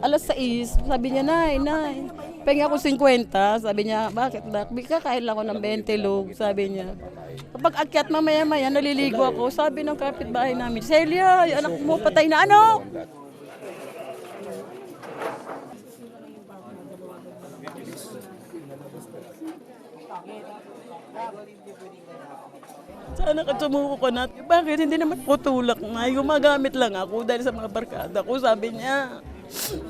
alas 6, sabi niya, nay, penga ko 50. Sabi niya, bakit nak? Kakain lang ako ng 20 log, sabi niya. Kapag akyat mamaya-maya, naliligo ako. Sabi ng kapitbahay namin, Celia, yung anak mo patay na ano? Sana ka sumuko ka natin. Bakit hindi naman ko tulak na? Gumagamit lang ako dahil sa mga barkada ko. Sabi niya,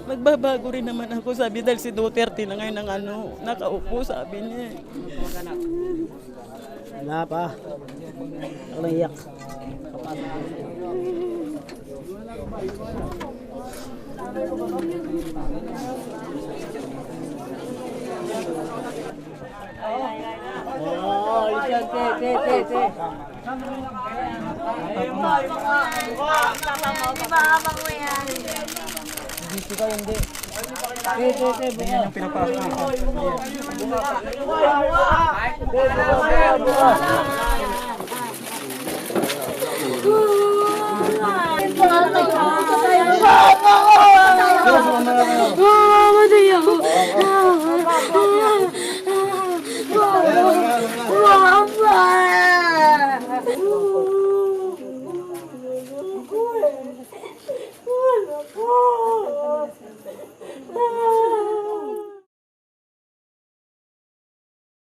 magbabago rin naman ako. Sabi dahil si Duterte na ngayon nakaupo, sabi niya. Wala pa. Ako lang iyak. Oh, isyan, te. Dito ka, hindi. Te, Yan yung pinapasok ko. buka.